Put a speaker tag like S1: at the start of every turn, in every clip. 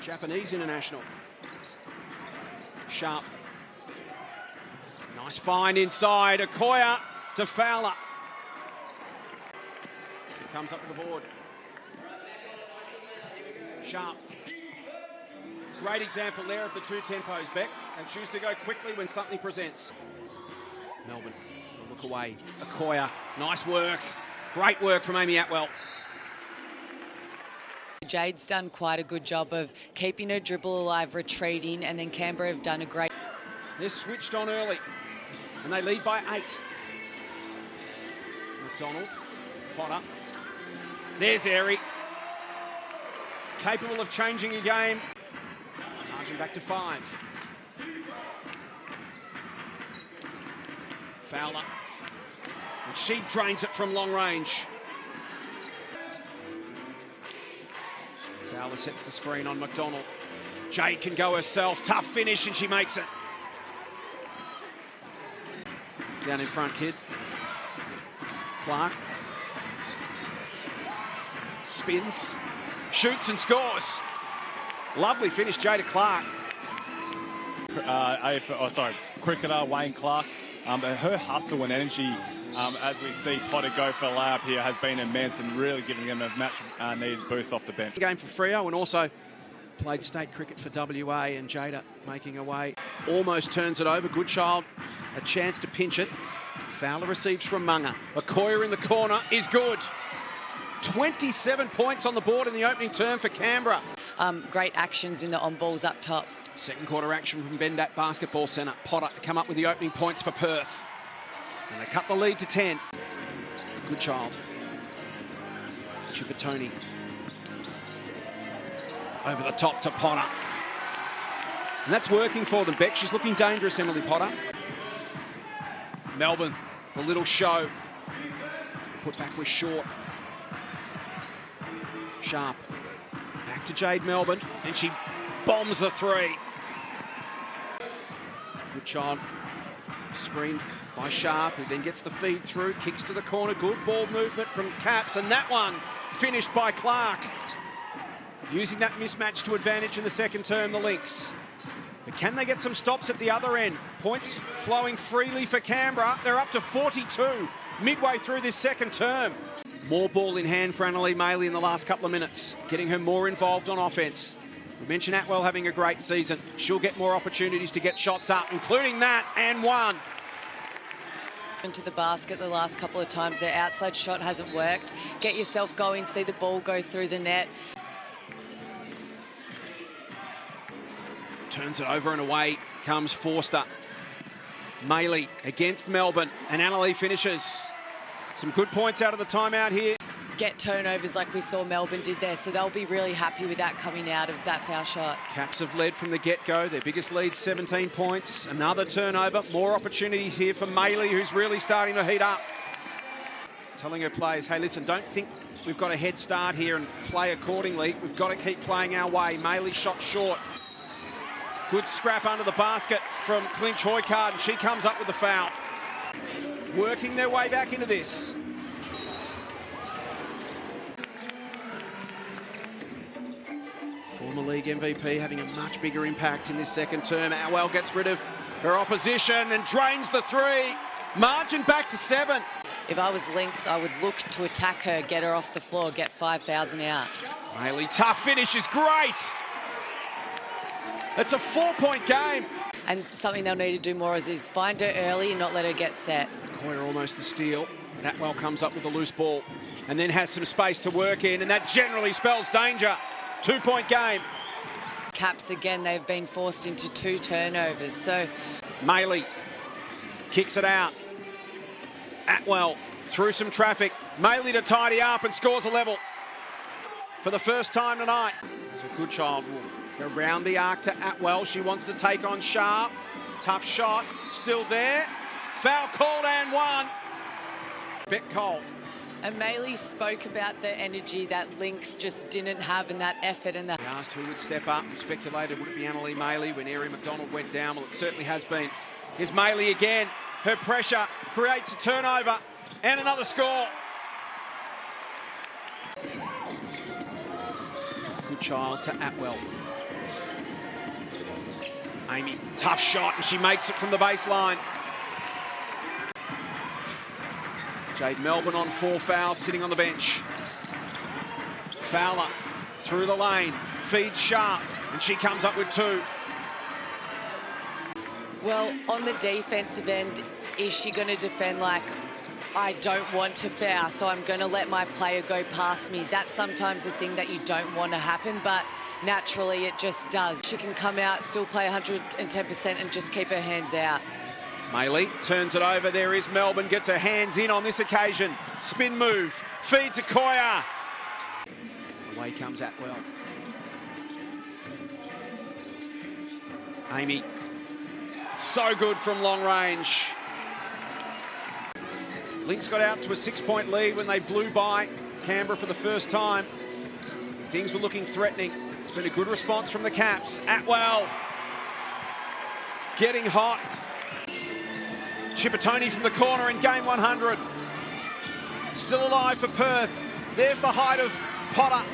S1: Japanese international. Sharp. Nice find inside. Okoya to Fowler. He comes up with the board. Sharp. Great example there of the two tempos, Beck. They choose to go quickly when something presents. Melbourne, to look away. Okoya, nice work. Great work from Amy Atwell.
S2: Jade's done quite a good job of keeping her dribble alive, retreating, and then Canberra have done a great...
S1: They're switched on early, and they lead by 8. McDonald, Potter. There's Airy. Capable of changing a game. Margin back to 5. Fowler. And she drains it from long range. Fowler sets the screen on McDonald. Jade can go herself. Tough finish, and she makes it. Down in front, kid. Clark. Spins. Shoots and scores. Lovely finish, Jada Clark.
S3: Cricketer Wayne Clark. Her hustle and energy, as we see Potter go for a layup here, has been immense and really giving them a much-needed boost off the bench.
S1: Game for Freo, and also played state cricket for WA, and Jada making her way. Almost turns it over. Goodchild, a chance to pinch it. Fowler receives from Munga. Okoya in the corner is good. 27 points on the board in the opening term for Canberra.
S2: Great actions in the on-balls up top.
S1: Second quarter action from Bendat Basketball Centre. Potter to come up with the opening points for Perth. And they cut the lead to 10. Goodchild. Chipatoni. Over the top to Potter. And that's working for them, Beck. She's looking dangerous, Emily Potter. Melbourne, the little show. Put back was short. Sharp. Back to Jade Melbourne, and she bombs the 3. Goodchild screened by Sharp, who then gets the feed through, kicks to the corner. Good ball movement from Caps, and that one finished by Clark. Using that mismatch to advantage in the second term, the Lynx. But can they get some stops at the other end? Points flowing freely for Canberra. They're up to 42 midway through this second term. More ball in hand for Annalee Maley in the last couple of minutes, getting her more involved on offence. We mentioned Atwell having a great season. She'll get more opportunities to get shots up, including that, and one.
S2: Into the basket the last couple of times. Their outside shot hasn't worked. Get yourself going, see the ball go through the net.
S1: Turns it over and away comes Forster. Maley against Melbourne, and Annalee finishes. Some good points out of the timeout here.
S2: Get turnovers like we saw Melbourne did there, so they'll be really happy with that coming out of that foul shot.
S1: Caps have led from the get-go. Their biggest lead, 17 points. Another turnover. More opportunities here for Maley, who's really starting to heat up. Telling her players, hey, listen, don't think we've got a head start here and play accordingly. We've got to keep playing our way. Maley shot short. Good scrap under the basket from Clinch Hoycard, and she comes up with the foul. Working their way back into this. Former league MVP having a much bigger impact in this second term. Atwell gets rid of her opposition and drains the 3. Margin back to 7.
S2: If I was Lynx, I would look to attack her, get her off the floor, get 5,000 out.
S1: Maley, tough finish is great. It's a 4-point game.
S2: And something they'll need to do more is find her early and not let her get set.
S1: Coyer almost the steal. Atwell comes up with a loose ball and then has some space to work in, and that generally spells danger. 2-point game.
S2: Caps again, they've been forced into 2 turnovers. So
S1: Maley kicks it out. Atwell through some traffic. Maley to tidy up and scores a level for the first time tonight. So Goodchild will go round the arc to Atwell. She wants to take on Sharp. Tough shot. Still there. Foul called and one. Beck Cole.
S2: And Maley spoke about the energy that Lynx just didn't have and that effort and that.
S1: He asked who would step up and speculated would it be Annalee Maley when Airy McDonald went down. Well, it certainly has been. Here's Maley again. Her pressure creates a turnover and another score. Goodchild to Atwell. Amy, tough shot, and she makes it from the baseline. Jade Melbourne on 4 fouls, sitting on the bench. Fowler through the lane, feeds Sharp, and she comes up with 2.
S2: Well, on the defensive end, is she going to defend like, I don't want to foul, so I'm going to let my player go past me? That's sometimes the thing that you don't want to happen, but naturally it just does. She can come out, still play 110% and just keep her hands out.
S1: Maylee turns it over. There is Melbourne, gets her hands in on this occasion. Spin move, feeds Okoya. Away comes Atwell. Amy, so good from long range. Lynx got out to a 6-point lead when they blew by Canberra for the first time. Things were looking threatening. It's been a good response from the Caps. Atwell getting hot. Chippertoni from the corner in game 100. Still alive for Perth. There's the height of Potter.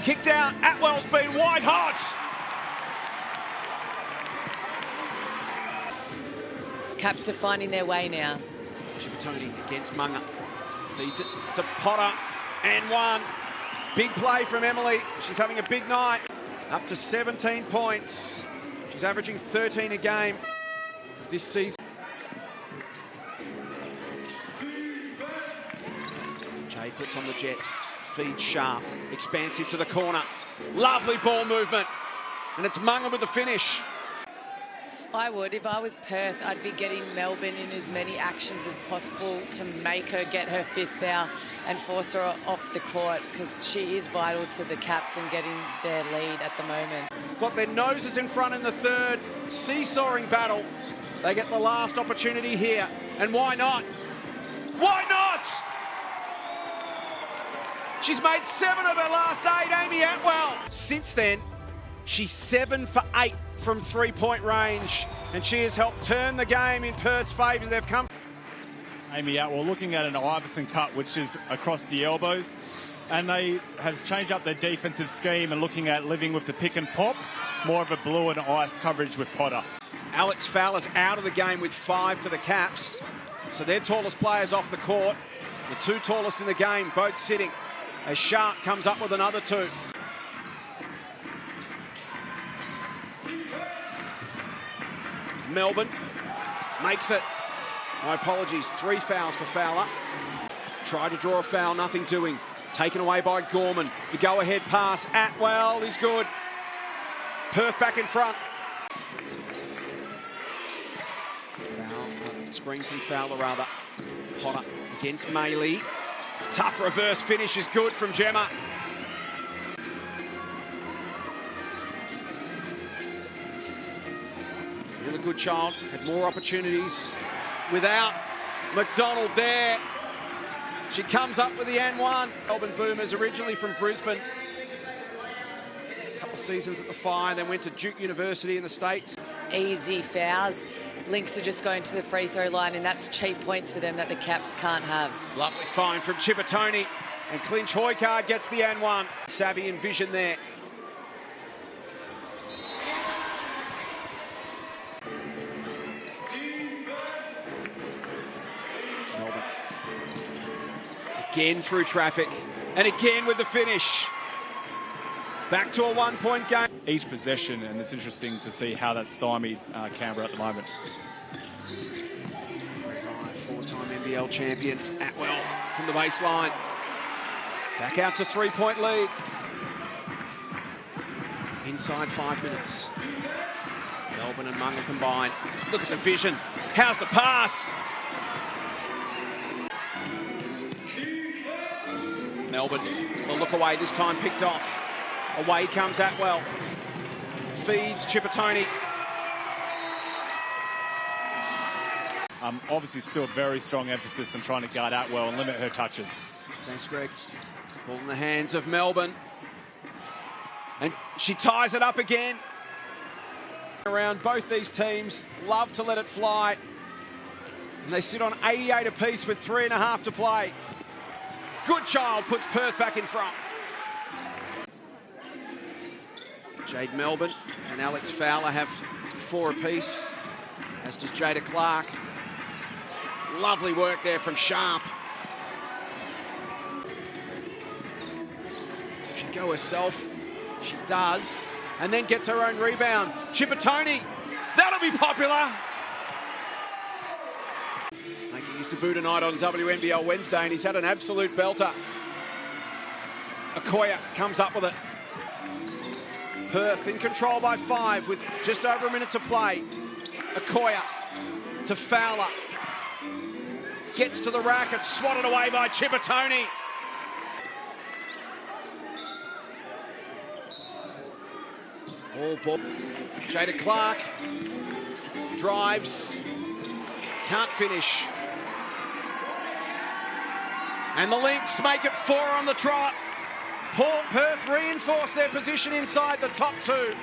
S1: Kicked out. Atwell's been white hot.
S2: Caps are finding their way now.
S1: Chippertoni against Munga. Feeds it to Potter. And 1. Big play from Emily. She's having a big night. Up to 17 points. She's averaging 13 a game this season. Jay puts on the Jets. Feeds Sharp. Expansive to the corner. Lovely ball movement. And it's Munga with the finish.
S2: I would. If I was Perth, I'd be getting Melbourne in as many actions as possible to make her get her 5th foul and force her off the court, because she is vital to the Caps and getting their lead at the moment.
S1: Got their noses in front in the third. Seesawing battle. They get the last opportunity here. And why not? Why not? She's made 7 of her last 8, Amy Atwell. Since then, she's 7 for 8 from 3-point range, and she has helped turn the game in Perth's favour. They've come.
S3: Amy Atwell looking at an Iverson cut, which is across the elbows, and they have changed up their defensive scheme and looking at living with the pick and pop, more of a blue and ice coverage with Potter.
S1: Alex Fowler's out of the game with 5 for the Caps, so their tallest players off the court. The 2 tallest in the game, both sitting, as Sharp comes up with another 2. Melbourne makes it. My apologies, 3 fouls for Fowler. Tried to draw a foul, nothing doing. Taken away by Gorman. The go-ahead pass. Atwell is good. Perth back in front. Foul, screen from Fowler rather. Potter against Maylee. Tough reverse finish is good from Gemma. Really good child, had more opportunities without McDonald there. She comes up with the N1. Melbourne Boomers, originally from Brisbane. A couple of seasons at the Fire, then went to Duke University in the States.
S2: Easy fouls. Lynx are just going to the free throw line, and that's cheap points for them that the Caps can't have.
S1: Lovely find from Chippertoni, and Clinch Hoykard gets the N1. Savvy and vision there. Melbourne. Again through traffic, and again with the finish. Back to a 1-point game.
S3: Each possession, and it's interesting to see how that's stymied Canberra at the moment.
S1: 4-time NBL champion Atwell from the baseline. Back out to 3-point lead. Inside 5 minutes. Melbourne and Munga combined. Look at the vision. How's the pass? Melbourne, the look away this time picked off. Away comes Atwell. Feeds Chippertoni.
S3: Obviously still a very strong emphasis on trying to guard Atwell and limit her touches.
S1: Thanks, Greg. Ball in the hands of Melbourne. And she ties it up again. Around both these teams, love to let it fly. And they sit on 88 apiece with 3.5 to play. Good child puts Perth back in front. Jade Melbourne and Alex Fowler have 4 apiece, as does Jada Clark. Lovely work there from Sharp. She go herself. She does. And then gets her own rebound. Chippertoni. That'll be popular. Making his debut tonight on WNBL Wednesday, and he's had an absolute belter. Okoye comes up with it. Perth in control by 5 with just over a minute to play. Okoye to Fowler. Gets to the rack. It's swatted away by Chippertoni. All ball. Jada Clark drives. Can't finish. And the Lynx make it 4 on the trot. Perth reinforce their position inside the top 2.